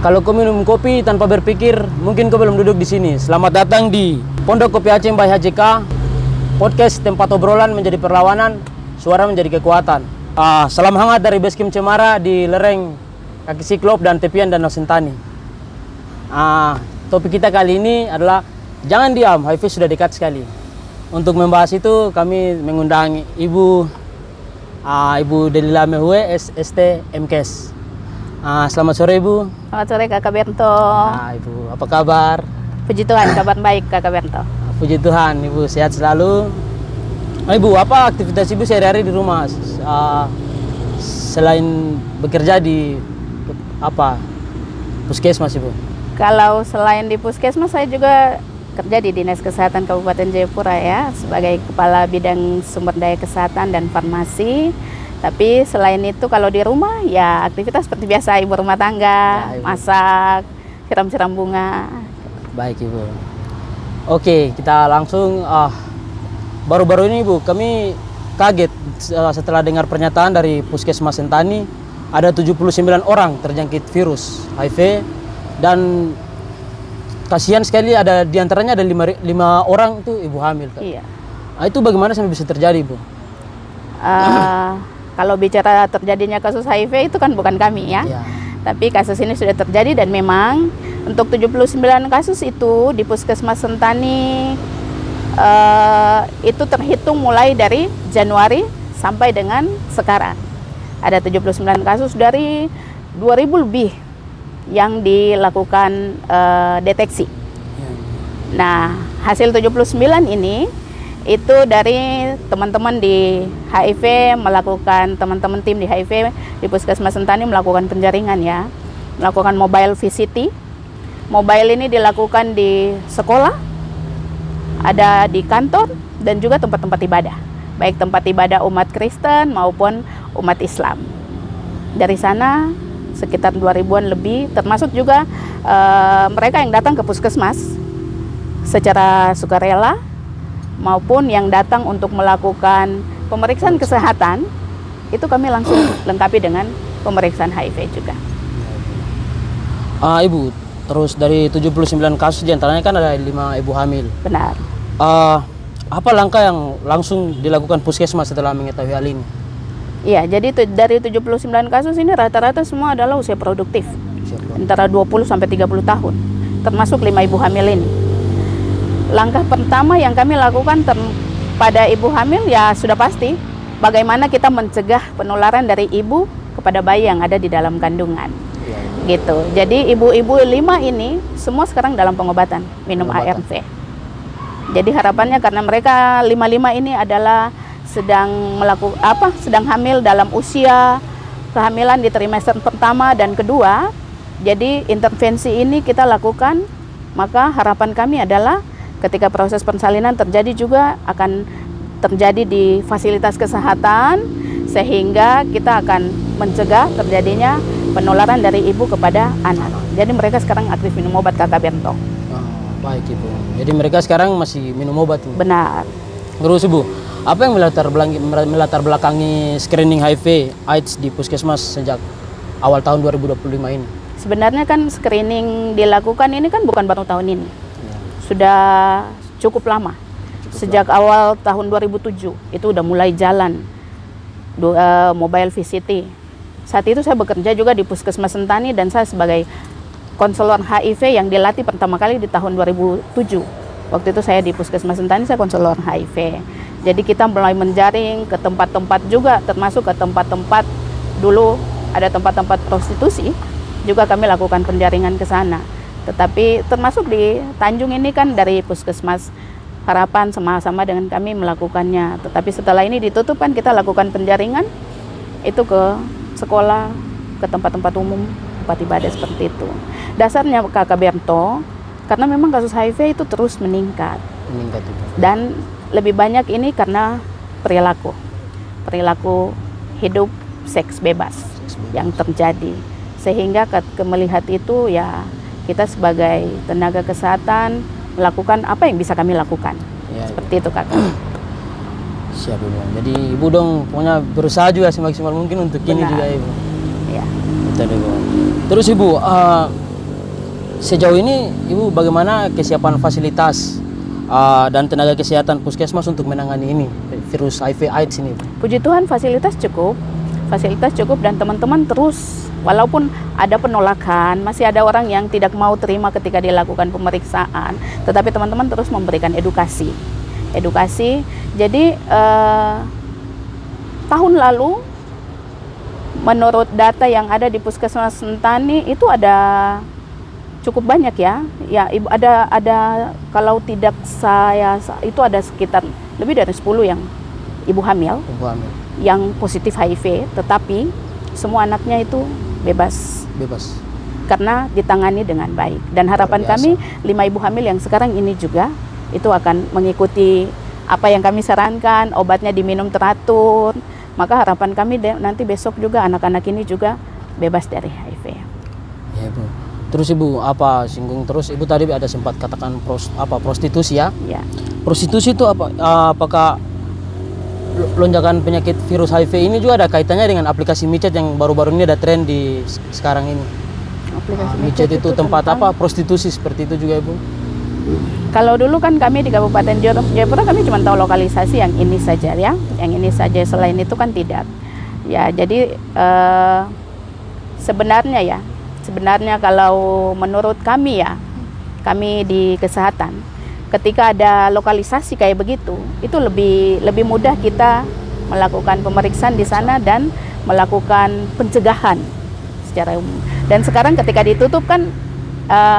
Kalau kau minum kopi tanpa berpikir, mungkin kau belum duduk di sini. Selamat datang di Pondok Kopi Aceh by HJK, podcast tempat obrolan menjadi perlawanan, suara menjadi kekuatan. Salam hangat dari Basecamp Cemara di lereng Kaki Siklop dan tepian Danau Sentani. Topik kita kali ini adalah jangan diam, HIV sudah dekat sekali. Untuk membahas itu kami mengundang Ibu Delila Mehue, ST MKes. Selamat sore Ibu. Selamat sore Kakak Bento. Ibu, apa kabar? Puji Tuhan, kabar baik Kakak Bento. Puji Tuhan, Ibu sehat selalu. Ibu, apa aktivitas Ibu sehari-hari di rumah? Selain bekerja di puskesmas Ibu? Kalau selain di puskesmas, saya juga kerja di Dinas Kesehatan Kabupaten Jayapura ya, sebagai Kepala Bidang Sumber Daya Kesehatan dan Farmasi. Tapi selain itu kalau di rumah ya aktivitas seperti biasa, ibu rumah tangga, ya, masak, siram-siram bunga. Baik Ibu. Oke, kita langsung baru-baru ini Ibu, kami kaget setelah dengar pernyataan dari Puskesmas Sentani ada 79 orang terjangkit virus HIV dan kasihan sekali ada diantaranya ada 5 orang itu ibu hamil. Iya. Itu bagaimana sampai bisa terjadi Ibu? Kalau bicara terjadinya kasus HIV itu kan bukan kami ya. Tapi kasus ini sudah terjadi dan memang untuk 79 kasus itu di Puskesmas Sentani itu terhitung mulai dari Januari sampai dengan sekarang. Ada 79 kasus dari 2000 lebih yang dilakukan deteksi. Nah, hasil 79 ini itu dari teman-teman di HIV melakukan, teman-teman tim di HIV di Puskesmas Sentani melakukan penjaringan ya, melakukan mobile VCT. Mobile ini dilakukan di sekolah, ada di kantor dan juga tempat-tempat ibadah, baik tempat ibadah umat Kristen maupun umat Islam. Dari sana sekitar 2000-an lebih, termasuk juga mereka yang datang ke puskesmas secara sukarela maupun yang datang untuk melakukan pemeriksaan kesehatan, itu kami langsung lengkapi dengan pemeriksaan HIV juga. Ibu, terus dari 79 kasus diantaranya kan ada 5 ibu hamil. Benar. Apa langkah yang langsung dilakukan puskesmas setelah mengetahui hal ini? Iya, jadi dari 79 kasus ini rata-rata semua adalah usia produktif, antara 20 sampai 30 tahun, termasuk 5 ibu hamil ini. Langkah pertama yang kami lakukan pada ibu hamil ya sudah pasti bagaimana kita mencegah penularan dari ibu kepada bayi yang ada di dalam kandungan. Gitu. Jadi ibu-ibu 5 ini semua sekarang dalam pengobatan, minum ARV. Jadi harapannya karena mereka 5 ini adalah sedang hamil dalam usia kehamilan di trimester pertama dan kedua. Jadi intervensi ini kita lakukan, maka harapan kami adalah ketika proses persalinan terjadi juga akan terjadi di fasilitas kesehatan sehingga kita akan mencegah terjadinya penularan dari ibu kepada anak. Jadi mereka sekarang aktif minum obat Kakak Bento. Baik Ibu. Jadi mereka sekarang masih minum obat Ibu. Benar. Terus Ibu, apa yang melatar belakangi screening HIV AIDS di puskesmas sejak awal tahun 2025 ini? Sebenarnya kan screening dilakukan ini kan bukan baru tahun ini. Sudah cukup lama. Sejak awal tahun 2007 itu udah mulai jalan mobile VCT. Saat itu saya bekerja juga di Puskesmas Sentani dan saya sebagai konselor HIV yang dilatih pertama kali di tahun 2007. Waktu itu saya di Puskesmas Sentani, saya konselor HIV. Jadi kita mulai menjaring ke tempat-tempat juga, termasuk ke tempat-tempat dulu ada tempat-tempat prostitusi, juga kami lakukan penjaringan ke sana. Tetapi termasuk di Tanjung ini kan dari Puskesmas Harapan sama-sama dengan kami melakukannya. Tetapi setelah ini ditutup kan kita lakukan penjaringan itu ke sekolah, ke tempat-tempat umum, tempat ibadah seperti itu. Dasarnya Kakak Bento, karena memang kasus HIV itu terus meningkat. Dan lebih banyak ini karena perilaku hidup seks bebas yang terjadi. Sehingga melihat itu ya kita sebagai tenaga kesehatan melakukan apa yang bisa kami lakukan. Seperti itu Kakak. Siap Ibu. Jadi Ibu dong pokoknya berusaha juga semaksimal mungkin untuk ini juga Ibu. Iya. Betul Ibu. Terus Ibu, Sejauh ini Ibu bagaimana kesiapan fasilitas dan tenaga kesehatan puskesmas untuk menangani ini virus HIV/AIDS ini? Puji Tuhan fasilitas cukup dan teman-teman terus, walaupun ada penolakan, masih ada orang yang tidak mau terima ketika dilakukan pemeriksaan, tetapi teman-teman terus memberikan edukasi. Jadi tahun lalu menurut data yang ada di Puskesmas Sentani itu ada cukup banyak ya. Ya, Ibu ada kalau tidak saya itu ada sekitar lebih dari 10 yang ibu hamil yang positif HIV, tetapi semua anaknya itu bebas karena ditangani dengan baik. Dan harapan kami 5 ibu hamil yang sekarang ini juga itu akan mengikuti apa yang kami sarankan, obatnya diminum teratur. Maka harapan kami nanti besok juga anak-anak ini juga bebas dari HIV. Ya, Bu. Terus Ibu singgung terus Ibu tadi ada sempat katakan prostitusi ya? Ya. Prostitusi itu apakah lonjakan penyakit virus HIV ini juga ada kaitannya dengan aplikasi micet yang baru-baru ini ada tren di sekarang ini? Aplikasi micet itu tempat prostitusi seperti itu juga Ibu? Kalau dulu kan kami di Kabupaten Jayapura kami cuma tahu lokalisasi yang ini saja ya, yang ini saja, selain itu kan tidak. Ya, jadi sebenarnya kalau menurut kami ya, kami di kesehatan, ketika ada lokalisasi kayak begitu, itu lebih mudah kita melakukan pemeriksaan di sana dan melakukan pencegahan secara umum. Dan sekarang ketika ditutup kan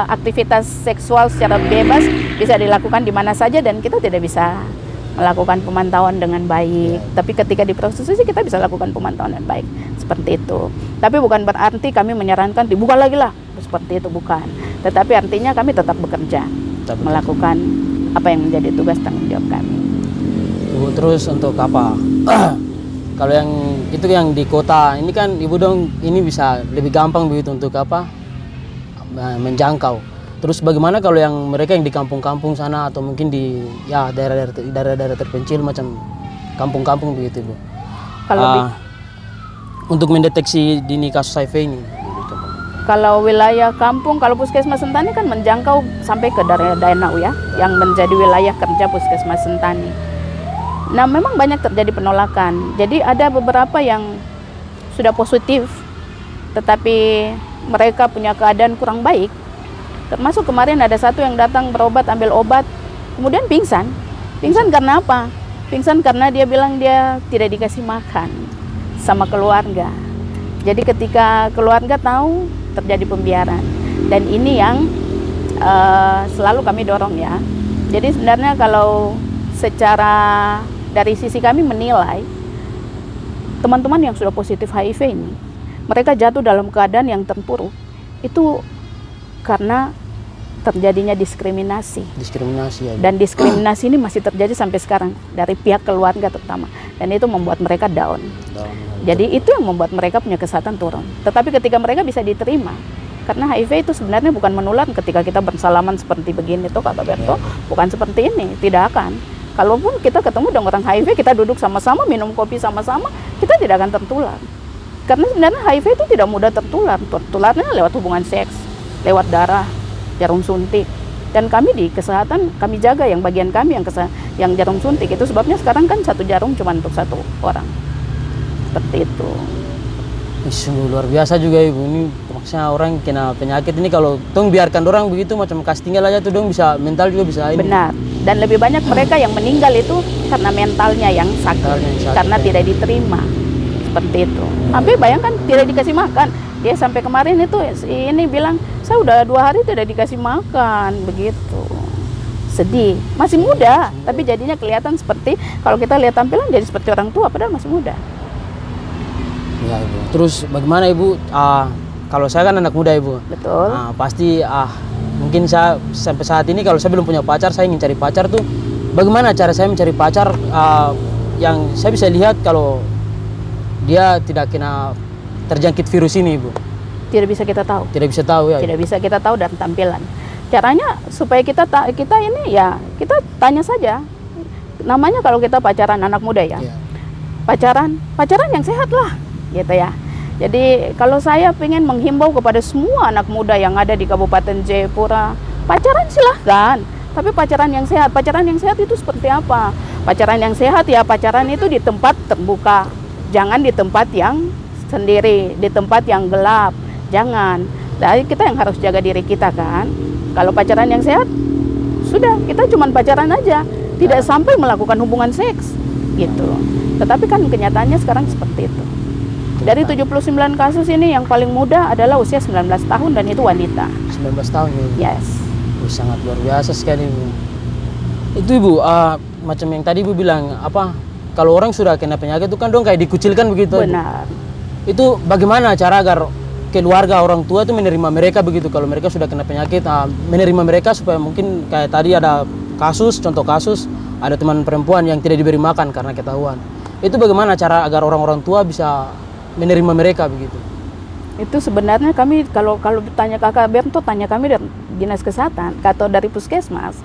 aktivitas seksual secara bebas bisa dilakukan di mana saja dan kita tidak bisa melakukan pemantauan dengan baik. Tapi ketika di prostitusi kita bisa lakukan pemantauan dengan baik, seperti itu. Tapi bukan berarti kami menyarankan dibuka lagi lah, seperti itu, bukan. Tetapi artinya kami tetap bekerja, melakukan apa yang menjadi tugas tanggung jawab kami. Terus untuk apa? Kalau yang itu yang di kota ini kan Ibu dong ini bisa lebih gampang begitu untuk menjangkau. Terus bagaimana kalau yang mereka yang di kampung-kampung sana atau mungkin di daerah-daerah terpencil macam kampung-kampung begitu Bu? Kalau untuk mendeteksi dini kasus HIV ini. Kalau wilayah kampung, kalau Puskesmas Sentani kan menjangkau sampai ke daerah Danau ya, yang menjadi wilayah kerja Puskesmas Sentani. Nah, memang banyak terjadi penolakan. Jadi ada beberapa yang sudah positif, tetapi mereka punya keadaan kurang baik. Termasuk kemarin ada satu yang datang berobat, ambil obat, kemudian pingsan. Pingsan karena apa? Pingsan karena dia bilang dia tidak dikasih makan sama keluarga. Jadi ketika keluarga tahu, terjadi pembiaran. Dan ini yang selalu kami dorong ya. Jadi sebenarnya kalau secara dari sisi kami menilai, teman-teman yang sudah positif HIV ini, mereka jatuh dalam keadaan yang terpuruk. Itu karena terjadinya diskriminasi ya. Dan diskriminasi ini masih terjadi sampai sekarang dari pihak keluarga terutama, dan itu membuat mereka down. Jadi itu yang membuat mereka punya kesehatan turun. Tetapi ketika mereka bisa diterima, karena HIV itu sebenarnya bukan menular ketika kita bersalaman seperti begini tuh Kak Berto, bukan seperti ini, tidak akan. Kalaupun kita ketemu dengan orang HIV, kita duduk sama-sama, minum kopi sama-sama, kita tidak akan tertular. Karena sebenarnya HIV itu tidak mudah tertular. Tertularnya lewat hubungan seks, lewat darah, jarum suntik. Dan kami di kesehatan, kami jaga yang bagian kami yang jarum suntik. Itu sebabnya sekarang kan satu jarum cuma untuk satu orang. Seperti itu. Sungguh luar biasa juga Ibu. Ini maksudnya orang kena penyakit ini kalau tong biarkan orang begitu macam kasih tinggal aja tuh dong bisa mental juga bisa ini. Benar. Dan lebih banyak mereka yang meninggal itu karena mentalnya yang sakit, karena tidak diterima. Seperti itu. Tapi bayangkan tidak dikasih makan. Dia sampai kemarin itu ini bilang, saya udah 2 hari tidak dikasih makan, begitu. Sedih. Masih muda, tapi jadinya kelihatan seperti, kalau kita lihat tampilan jadi seperti orang tua, padahal masih muda. Ya Ibu. Terus bagaimana Ibu? Kalau saya kan anak muda Ibu. Betul. Pasti mungkin saya sampai saat ini kalau saya belum punya pacar, saya ingin cari pacar tuh. Bagaimana cara saya mencari pacar yang saya bisa lihat kalau dia tidak kena terjangkit virus ini Ibu? Tidak bisa kita tahu. Tidak bisa tahu ya. Tidak bisa kita tahu dari tampilan. Caranya supaya kita ini ya kita tanya saja. Namanya kalau kita pacaran anak muda ya. Pacaran yang sehat lah, gitu ya. Jadi kalau saya pengen menghimbau kepada semua anak muda yang ada di Kabupaten Jayapura, pacaran silahkan, tapi pacaran yang sehat. Pacaran yang sehat itu seperti apa? Pacaran yang sehat ya pacaran itu di tempat terbuka, jangan di tempat yang sendiri, di tempat yang gelap, jangan. Jadi kita yang harus jaga diri kita kan. Kalau pacaran yang sehat, sudah kita cuma pacaran aja, tidak sampai melakukan hubungan seks, gitu. Tetapi kan kenyataannya sekarang seperti itu. Dari 79 kasus ini yang paling muda adalah usia 19 tahun dan itu wanita. 19 tahun ya, Ibu? Yes. Sangat luar biasa sekali, Ibu. Itu Ibu, macam yang tadi Ibu bilang, apa, kalau orang sudah kena penyakit itu kan dong kayak dikucilkan begitu. Benar. Itu bagaimana cara agar keluarga orang tua itu menerima mereka begitu kalau mereka sudah kena penyakit, menerima mereka supaya mungkin kayak tadi ada kasus, contoh kasus, ada teman perempuan yang tidak diberi makan karena ketahuan. Itu bagaimana cara agar orang-orang tua bisa menerima mereka begitu? Itu sebenarnya kami kalau tanya Kakak Bento, tanya kami dari Dinas Kesehatan atau dari Puskesmas,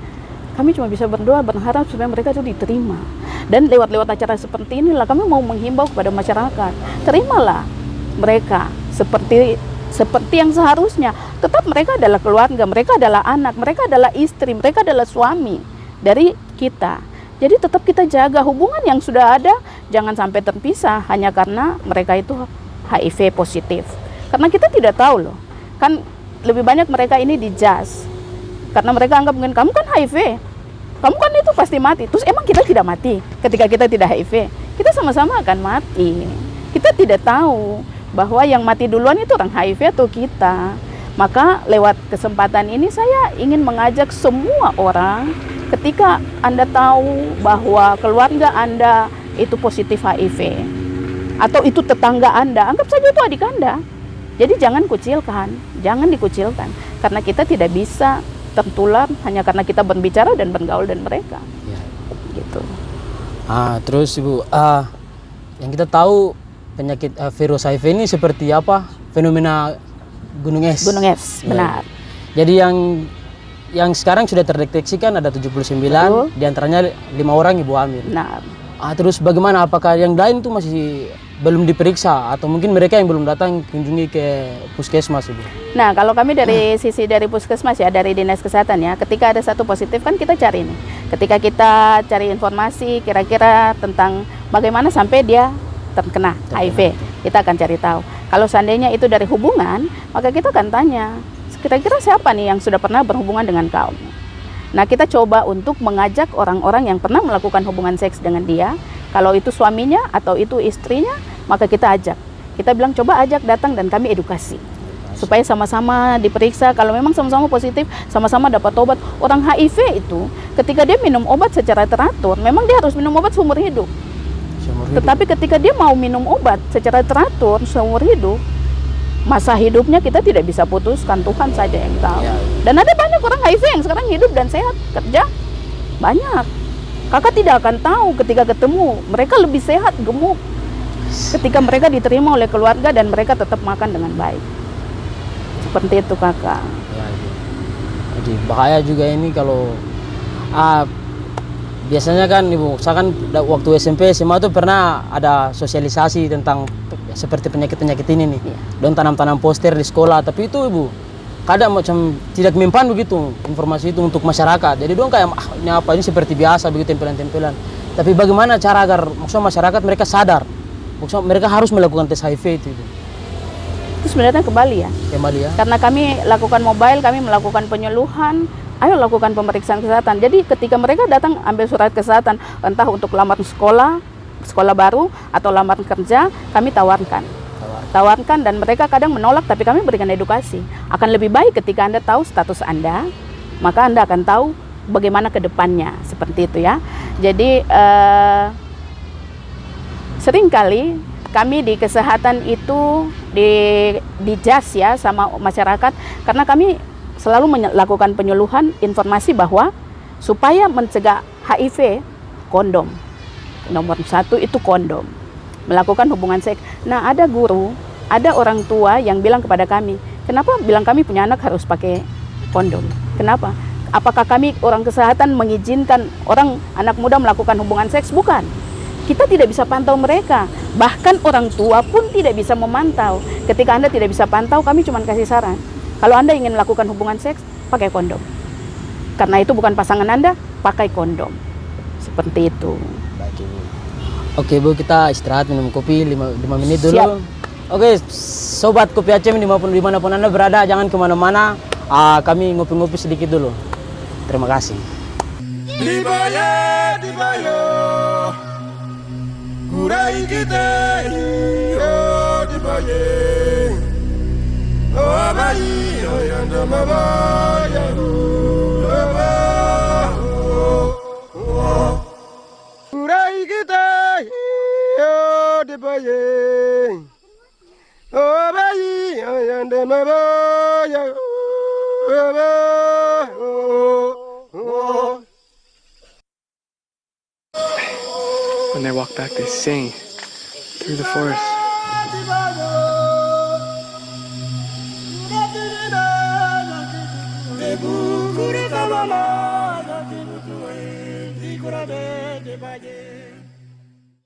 kami cuma bisa berdoa berharap supaya mereka itu diterima. Dan lewat acara seperti inilah kami mau menghimbau kepada masyarakat, terimalah mereka seperti yang seharusnya. Tetap mereka adalah keluarga, mereka adalah anak, mereka adalah istri, mereka adalah suami dari kita. Jadi tetap kita jaga hubungan yang sudah ada, jangan sampai terpisah hanya karena mereka itu HIV positif. Karena kita tidak tahu loh, kan lebih banyak mereka ini dijudge. Karena mereka anggap mungkin kamu kan HIV, kamu kan itu pasti mati. Terus emang kita tidak mati ketika kita tidak HIV? Kita sama-sama akan mati. Kita tidak tahu bahwa yang mati duluan itu orang HIV atau kita. Maka lewat kesempatan ini saya ingin mengajak semua orang, ketika Anda tahu bahwa keluarga Anda itu positif HIV, atau itu tetangga Anda, anggap saja itu adik Anda. Jadi jangan kucilkan, jangan dikucilkan, karena kita tidak bisa tertular hanya karena kita berbicara dan bergaul dengan mereka. Ya. Gitu. Terus Ibu, yang kita tahu penyakit virus HIV ini seperti apa? Fenomena gunung es. Gunung es, benar. Jadi yang sekarang sudah terdeteksikan ada 79, Betul. diantaranya 5 orang ibu hamil. Benar. Terus bagaimana? Apakah yang lain itu masih belum diperiksa atau mungkin mereka yang belum datang kunjungi ke puskesmas, Ibu? Nah, kalau kami dari sisi dari puskesmas ya, dari Dinas Kesehatan ya, ketika ada satu positif kan kita cari nih. Ketika kita cari informasi kira-kira tentang bagaimana sampai dia terkena HIV, kita akan cari tahu. Kalau seandainya itu dari hubungan, maka kita akan tanya, kira-kira siapa nih yang sudah pernah berhubungan dengan kamu? Nah, kita coba untuk mengajak orang-orang yang pernah melakukan hubungan seks dengan dia. Kalau itu suaminya atau itu istrinya, maka kita ajak. Kita bilang coba ajak datang dan kami edukasi. Supaya sama-sama diperiksa, kalau memang sama-sama positif, sama-sama dapat obat. Orang HIV itu, ketika dia minum obat secara teratur, memang dia harus minum obat seumur hidup. Tetapi ketika dia mau minum obat secara teratur seumur hidup, masa hidupnya kita tidak bisa putuskan, Tuhan saja yang tahu. Ya. Dan ada banyak orang HIV yang sekarang hidup dan sehat, kerja, banyak. Kakak tidak akan tahu ketika ketemu, mereka lebih sehat, gemuk. Ketika mereka diterima oleh keluarga dan mereka tetap makan dengan baik. Seperti itu kakak. Ya, Ibu. Jadi bahaya juga ini kalau biasanya kan Ibu, saya kan waktu SMP SMA tuh pernah ada sosialisasi tentang seperti penyakit-penyakit ini nih. Iya. Don tanam-tanam poster di sekolah, tapi itu Ibu kadang macam tidak mempan begitu informasi itu untuk masyarakat. Jadi dong kayak ini apa, ini seperti biasa begitu tempelan-tempelan. Tapi bagaimana cara agar maksudnya masyarakat mereka sadar, maksudnya mereka harus melakukan tes HIV itu Ibu. Itu sebenarnya kembali ya. Kembali ya. Karena kami lakukan mobile, kami melakukan penyuluhan, ayo lakukan pemeriksaan kesehatan. Jadi ketika mereka datang ambil surat kesehatan, entah untuk lamaran sekolah baru atau lamaran kerja, kami tawarkan dan mereka kadang menolak, tapi kami berikan edukasi. Akan lebih baik ketika Anda tahu status Anda, maka Anda akan tahu bagaimana ke depannya, seperti itu ya. Jadi seringkali kami di kesehatan itu di jas ya sama masyarakat, karena kami selalu melakukan penyuluhan informasi bahwa supaya mencegah HIV, kondom. Nomor 1 itu kondom. Melakukan hubungan seks. Nah, ada guru, ada orang tua yang bilang kepada kami, kenapa bilang kami punya anak harus pakai kondom? Kenapa? Apakah kami orang kesehatan mengizinkan anak muda melakukan hubungan seks? Bukan. kita tidak bisa pantau mereka. Bahkan orang tua pun tidak bisa memantau. Ketika Anda tidak bisa pantau, kami cuma kasih saran. Kalau Anda ingin melakukan hubungan seks, pakai kondom. Karena itu bukan pasangan Anda, pakai kondom. Seperti itu. Baik, Ibu. Oke, Bu, kita istirahat minum kopi 5 menit dulu. Siap. Oke, sobat Kopi Aceh dimanapun Anda berada, jangan kemana-mana. Kami ngopi-ngopi sedikit dulu. Terima kasih. Dibayo, kurai kita dibaye, oh abai, oh yang damabaya, kurai kita dibaye, oh abai, oh yang damabaya. When they walk back, they sing through the forest.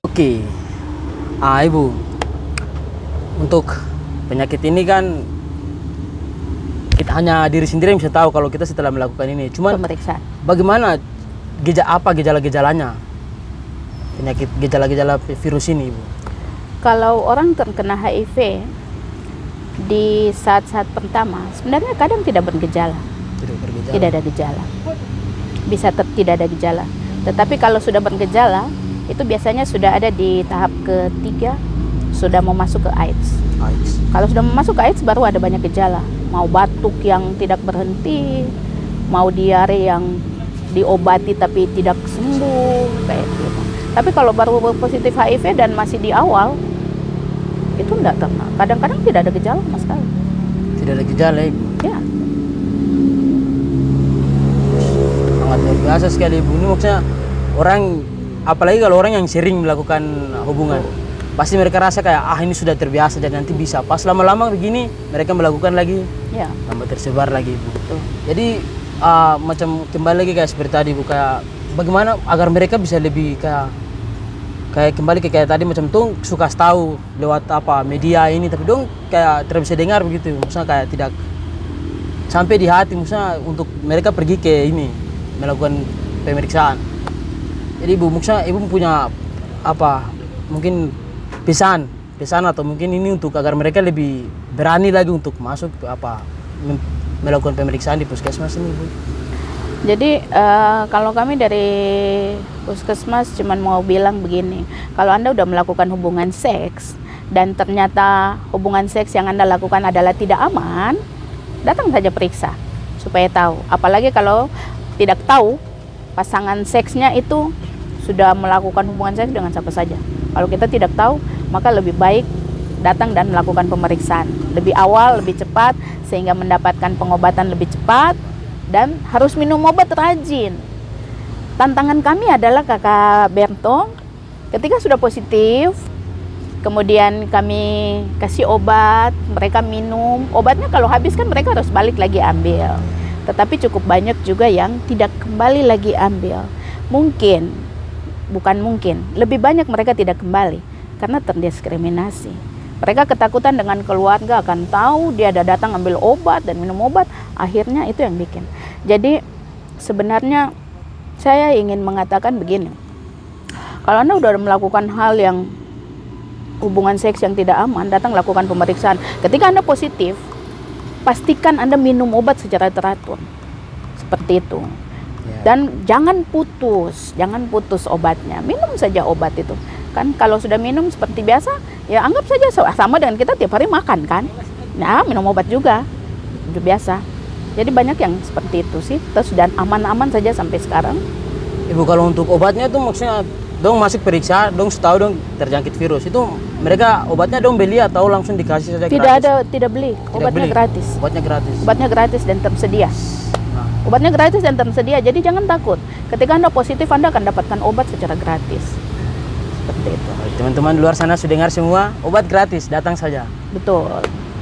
Oke, Ibu, untuk penyakit ini kan kita hanya diri sendiri yang bisa tahu kalau kita setelah melakukan ini. Cuman Pemeriksaan. bagaimana gejala-gejalanya penyakit, gejala-gejala virus ini, Ibu? Kalau orang terkena HIV di saat-saat pertama, sebenarnya kadang tidak bergejala. Tidak bergejala. Tidak ada gejala. Bisa tidak ada gejala. Tetapi kalau sudah bergejala, itu biasanya sudah ada di tahap ketiga, sudah mau masuk ke AIDS. AIDS. Kalau sudah masuk ke AIDS baru ada banyak gejala. Mau batuk yang tidak berhenti, mau diare yang diobati tapi tidak sembuh, kayak gitu. Tapi kalau baru positif HIV dan masih di awal, itu enggak kena. Kadang-kadang tidak ada gejala sama sekali. Tidak ada gejala, Ibu. Ya, Sangat luar biasa sekali, Ibu. Ini maksudnya orang, apalagi kalau orang yang sering melakukan hubungan, pasti mereka rasa kayak ini sudah terbiasa dan nanti bisa. Pas lama-lama begini mereka melakukan lagi, ya. tambah tersebar lagi, Ibu. Betul. Jadi macam kembali lagi kayak seperti tadi, Bu, kayak bagaimana agar mereka bisa lebih kayak kembali ke kayak tadi, macam tuh suka tahu lewat media ini, tapi dong kayak tidak bisa dengar begitu, maksudnya kayak tidak sampai di hati, maksudnya untuk mereka pergi ke ini melakukan pemeriksaan. Jadi Ibu, maksudnya Ibu punya mungkin pesan atau mungkin ini untuk agar mereka lebih berani lagi untuk masuk melakukan pemeriksaan di puskesmas ini, Bu. Jadi kalau kami dari puskesmas cuma mau bilang begini, kalau Anda udah melakukan hubungan seks dan ternyata hubungan seks yang Anda lakukan adalah tidak aman, datang saja periksa supaya tahu. Apalagi kalau tidak tahu pasangan seksnya itu sudah melakukan hubungan seks dengan siapa saja. Kalau kita tidak tahu, maka lebih baik datang dan melakukan pemeriksaan lebih awal, lebih cepat, sehingga mendapatkan pengobatan lebih cepat, dan harus minum obat rajin. Tantangan kami adalah Kakak Berto, ketika sudah positif, kemudian kami kasih obat, mereka minum. Obatnya kalau habis kan mereka harus balik lagi ambil. Tetapi cukup banyak juga yang tidak kembali lagi ambil. Lebih banyak mereka tidak kembali karena terdiskriminasi. Mereka ketakutan dengan keluarga akan tahu dia ada datang ambil obat dan minum obat, akhirnya itu yang bikin. Jadi sebenarnya saya ingin mengatakan begini, kalau Anda sudah melakukan hal yang hubungan seks yang tidak aman, datang lakukan pemeriksaan. Ketika Anda positif, pastikan Anda minum obat secara teratur, seperti itu. Dan jangan putus obatnya, minum saja obat itu. Kan kalau sudah minum seperti biasa, ya anggap saja sama dengan kita tiap hari makan kan. Nah, minum obat juga, udah biasa. Jadi banyak yang seperti itu sih, terus dan aman-aman saja sampai sekarang. Ibu, kalau untuk obatnya itu maksudnya dong masuk periksa, dong setahu dong terjangkit virus, itu mereka obatnya dong beli atau langsung dikasih saja gratis? Tidak beli, obatnya gratis. Obatnya gratis. Obatnya gratis dan tersedia. Obatnya gratis dan tersedia, jadi jangan takut. Ketika Anda positif, Anda akan dapatkan obat secara gratis. Seperti itu. Teman-teman di luar sana sudah dengar semua, obat gratis, datang saja. Betul.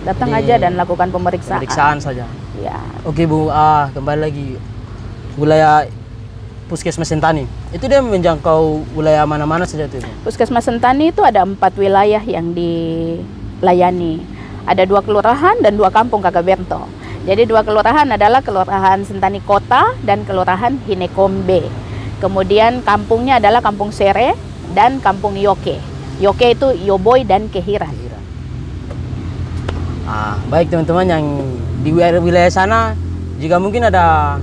Datang aja dan lakukan pemeriksaan. Pemeriksaan saja. Ya. Oke, Bu, kembali lagi. Wilayah Puskesmas Sentani. Itu dia menjangkau wilayah mana-mana saja itu, Ibu? Puskesmas Sentani itu ada 4 wilayah yang dilayani. Ada 2 kelurahan dan 2 kampung, Kakak Berto. Jadi 2 kelurahan adalah Kelurahan Sentani Kota dan Kelurahan Hinekombe. Kemudian kampungnya adalah Kampung Sere dan Kampung Yoke. Yoke itu Yoboy dan Kehiran. Baik teman-teman yang di wilayah sana, jika mungkin ada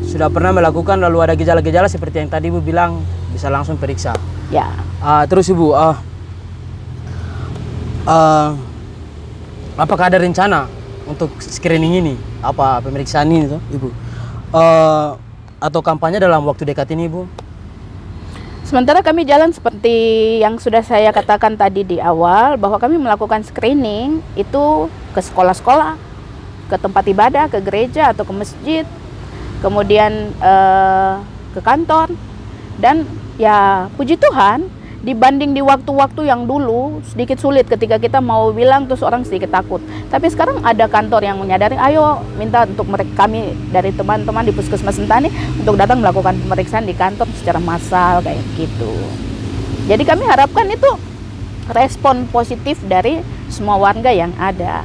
sudah pernah melakukan lalu ada gejala-gejala seperti yang tadi Ibu bilang, bisa langsung periksa. Ya. Terus Ibu, apakah ada rencana untuk screening ini, apa pemeriksaan ini tuh, Ibu? Atau kampanye dalam waktu dekat ini, Ibu? Sementara kami jalan seperti yang sudah saya katakan tadi di awal, bahwa kami melakukan screening itu ke sekolah-sekolah, ke tempat ibadah, ke gereja atau ke masjid, kemudian ke kantor. Dan ya puji Tuhan, dibanding di waktu-waktu yang dulu sedikit sulit ketika kita mau bilang terus orang sedikit takut. Tapi sekarang ada kantor yang menyadari, ayo minta untuk kami dari teman-teman di Puskesmas Sentani untuk datang melakukan pemeriksaan di kantor secara massal kayak gitu. Jadi kami harapkan itu respon positif dari semua warga yang ada.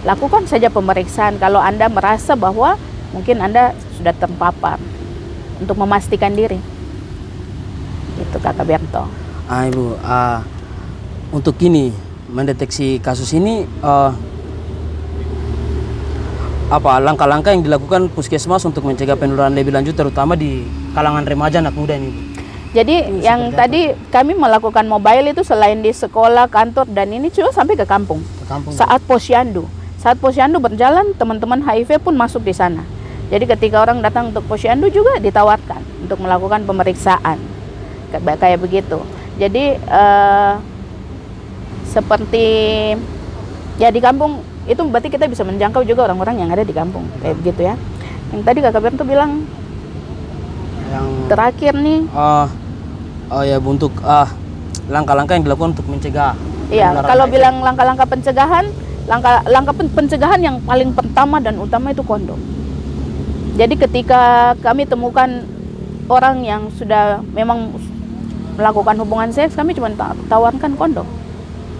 Lakukan saja pemeriksaan kalau Anda merasa bahwa mungkin Anda sudah terpapar, untuk memastikan diri. Itu Kakak Berto. Ibu, untuk ini mendeteksi kasus ini, apa langkah-langkah yang dilakukan Puskesmas untuk mencegah penularan lebih lanjut, terutama di kalangan remaja anak muda ini, Bu? Jadi yang tadi kami melakukan mobile itu selain di sekolah, kantor, dan ini juga sampai ke kampung. Saat posyandu berjalan, teman-teman HIV pun masuk di sana. Jadi ketika orang datang untuk posyandu juga ditawarkan untuk melakukan pemeriksaan kayak begitu. Jadi seperti ya di kampung itu berarti kita bisa menjangkau juga orang-orang yang ada di kampung kayak begitu ya. Yang tadi Kakak Berto bilang yang terakhir nih. Ya untuk langkah-langkah yang dilakukan untuk mencegah. Iya, kalau bilang langkah-langkah pencegahan, langkah pencegahan yang paling pertama dan utama itu kondom. Jadi ketika kami temukan orang yang sudah memang melakukan hubungan seks, kami cuma tawarkan kondom.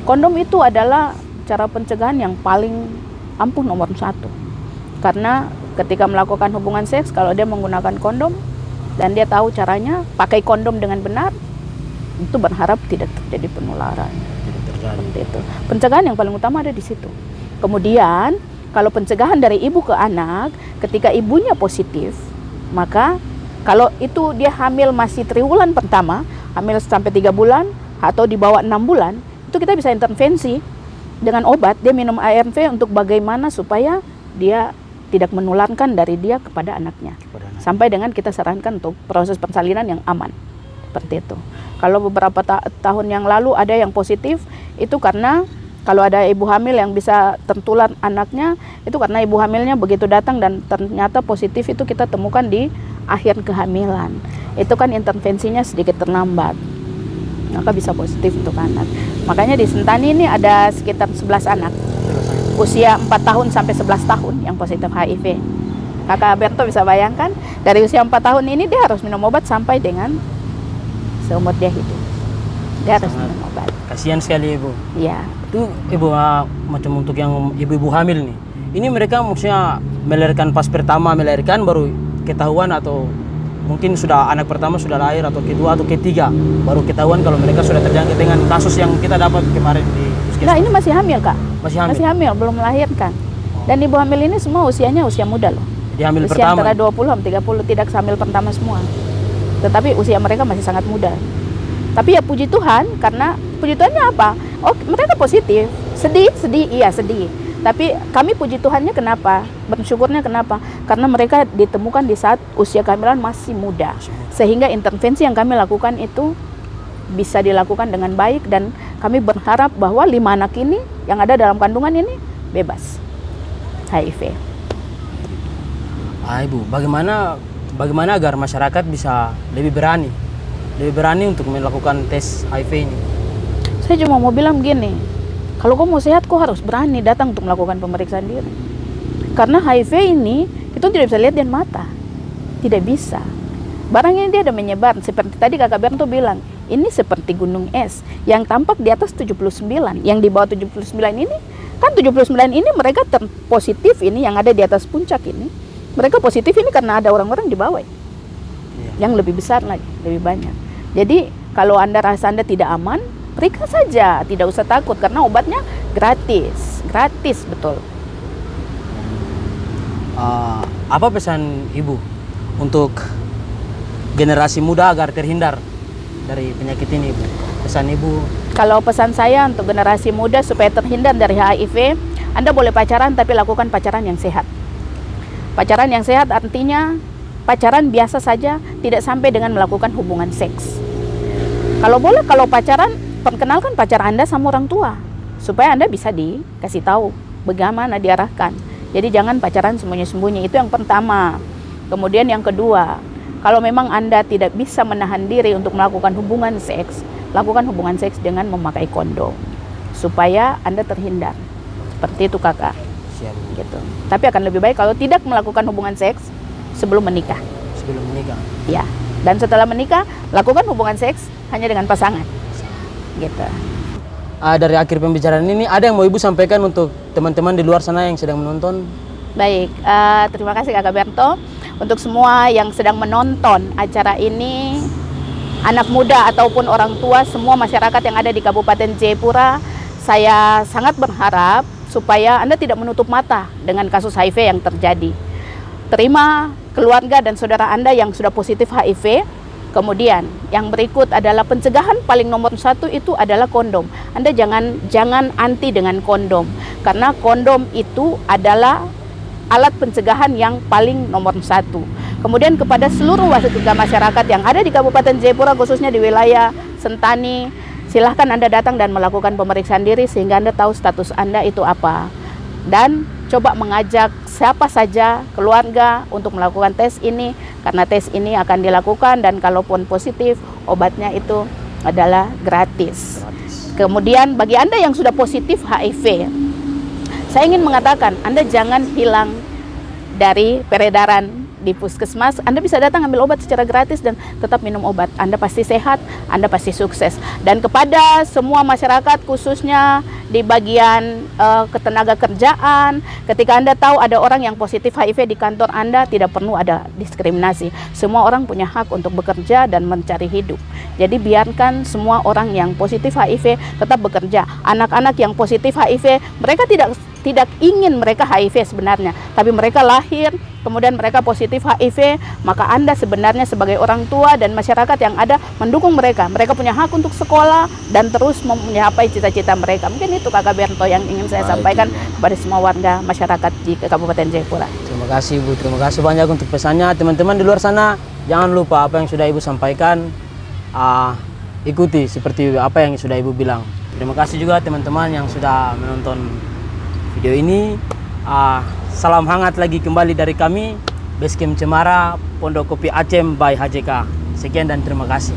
Kondom itu adalah cara pencegahan yang paling ampuh nomor 1. Karena ketika melakukan hubungan seks, kalau dia menggunakan kondom dan dia tahu caranya, pakai kondom dengan benar, itu berharap tidak terjadi penularan. Seperti itu. Pencegahan yang paling utama ada di situ. Kemudian, kalau pencegahan dari ibu ke anak, ketika ibunya positif, maka kalau itu dia hamil masih triwulan pertama, hamil sampai 3 bulan atau di bawah 6 bulan, itu kita bisa intervensi dengan obat. Dia minum ARV untuk bagaimana supaya dia tidak menularkan dari dia kepada anaknya. Sampai dengan kita sarankan untuk proses persalinan yang aman. Seperti itu. Kalau beberapa tahun yang lalu ada yang positif, itu karena kalau ada ibu hamil yang bisa tertular anaknya, itu karena ibu hamilnya begitu datang dan ternyata positif, itu kita temukan di akhir kehamilan. Itu kan intervensinya sedikit terlambat, maka bisa positif untuk anak. Makanya di Sentani ini ada sekitar 11 anak usia 4 tahun sampai 11 tahun yang positif HIV. Kakak Berto bisa bayangkan, dari usia 4 tahun ini dia harus minum obat sampai dengan seumur dia hidup. Dia harus minum obat. Kasihan sekali Ibu. Iya. Itu Ibu, macam untuk yang ibu-ibu hamil nih, ini mereka maksudnya melahirkan pas pertama melahirkan baru ketahuan, atau mungkin sudah anak pertama sudah lahir, atau kedua atau ketiga baru ketahuan kalau mereka sudah terjangkit dengan kasus yang kita dapat kemarin di Puskesmas? Nah, ini masih hamil, Kak. Masih hamil, belum melahirkan. Dan ibu hamil ini semua usianya usia muda loh. Jadi hamil usia pertama antara 20 sampai 30, tidak hamil pertama semua. Tetapi usia mereka masih sangat muda. Tapi ya puji Tuhan, karena puji Tuhannya apa? Oh, mereka positif. Sedih, iya sedih. Tapi kami puji Tuhannya kenapa? Bersyukurnya kenapa? Karena mereka ditemukan di saat usia kehamilan masih muda. Sehingga intervensi yang kami lakukan itu bisa dilakukan dengan baik, dan kami berharap bahwa 5 anak ini yang ada dalam kandungan ini bebas HIV. Ibu, bagaimana agar masyarakat bisa lebih berani untuk melakukan tes HIV ini? Saya cuma mau bilang begini, kalau kau mau sehat, kau harus berani datang untuk melakukan pemeriksaan diri. Karena HIV ini, itu tidak bisa lihat dengan mata. Tidak bisa. Barang ini dia ada menyebar, seperti tadi Kakak Bernto bilang, ini seperti gunung es yang tampak di atas 79, yang di bawah 79 ini, kan 79 ini mereka positif ini yang ada di atas puncak ini. Mereka positif ini karena ada orang-orang di bawah yang lebih besar lagi, lebih banyak. Jadi kalau Anda rasa Anda tidak aman, periksa saja, tidak usah takut karena obatnya gratis betul. Apa pesan Ibu untuk generasi muda agar terhindar dari penyakit ini, Ibu? Pesan Ibu? Kalau pesan saya untuk generasi muda supaya terhindar dari HIV, Anda boleh pacaran tapi lakukan pacaran yang sehat. Pacaran yang sehat artinya pacaran biasa saja, tidak sampai dengan melakukan hubungan seks. Kalau boleh, kalau pacaran, perkenalkan pacar Anda sama orang tua supaya Anda bisa dikasih tahu bagaimana diarahkan. Jadi jangan pacaran sembunyi-sembunyi, itu yang pertama. Kemudian yang kedua, kalau memang Anda tidak bisa menahan diri untuk melakukan hubungan seks, lakukan hubungan seks dengan memakai kondom supaya Anda terhindar. Seperti itu Kakak. Siap. Gitu. Tapi akan lebih baik kalau tidak melakukan hubungan seks sebelum menikah. Sebelum menikah. Ya. Dan setelah menikah, lakukan hubungan seks hanya dengan pasangan. Gitu. Dari akhir pembicaraan ini, ada yang mau Ibu sampaikan untuk teman-teman di luar sana yang sedang menonton? Baik, terima kasih Kakak Bernto. Untuk semua yang sedang menonton acara ini, anak muda ataupun orang tua, semua masyarakat yang ada di Kabupaten Jayapura, saya sangat berharap supaya Anda tidak menutup mata dengan kasus HIV yang terjadi. Terima keluarga dan saudara Anda yang sudah positif HIV. Kemudian yang berikut adalah pencegahan paling nomor 1 itu adalah kondom. Anda jangan anti dengan kondom, karena kondom itu adalah alat pencegahan yang paling nomor 1. Kemudian kepada seluruh warga masyarakat yang ada di Kabupaten Jayapura, khususnya di wilayah Sentani, silahkan Anda datang dan melakukan pemeriksaan diri sehingga Anda tahu status Anda itu apa. Dan coba mengajak siapa saja keluarga untuk melakukan tes ini, karena tes ini akan dilakukan dan kalaupun positif, obatnya itu adalah gratis. Kemudian bagi Anda yang sudah positif HIV, saya ingin mengatakan Anda jangan hilang dari peredaran di puskesmas. Anda bisa datang ambil obat secara gratis dan tetap minum obat. Anda pasti sehat, Anda pasti sukses. Dan kepada semua masyarakat, khususnya di bagian ketenaga kerjaan, ketika Anda tahu ada orang yang positif HIV di kantor Anda, tidak perlu ada diskriminasi. Semua orang punya hak untuk bekerja dan mencari hidup. Jadi biarkan semua orang yang positif HIV tetap bekerja. Anak-anak yang positif HIV, mereka tidak ingin mereka HIV sebenarnya, tapi mereka lahir, kemudian mereka positif HIV, maka Anda sebenarnya sebagai orang tua dan masyarakat yang ada mendukung mereka. Mereka punya hak untuk sekolah dan terus mencapai cita-cita mereka. Mungkin itu Kakak Bernto yang ingin saya sampaikan kepada semua warga masyarakat di Kabupaten Jayapura. Terima kasih Ibu, terima kasih banyak untuk pesannya. Teman-teman di luar sana, jangan lupa apa yang sudah Ibu sampaikan, ikuti seperti apa yang sudah Ibu bilang. Terima kasih juga teman-teman yang sudah menonton video ini. Salam hangat lagi kembali dari kami, Basecamp Cemara, Pondok Kopi Acem by HJK. Sekian dan terima kasih.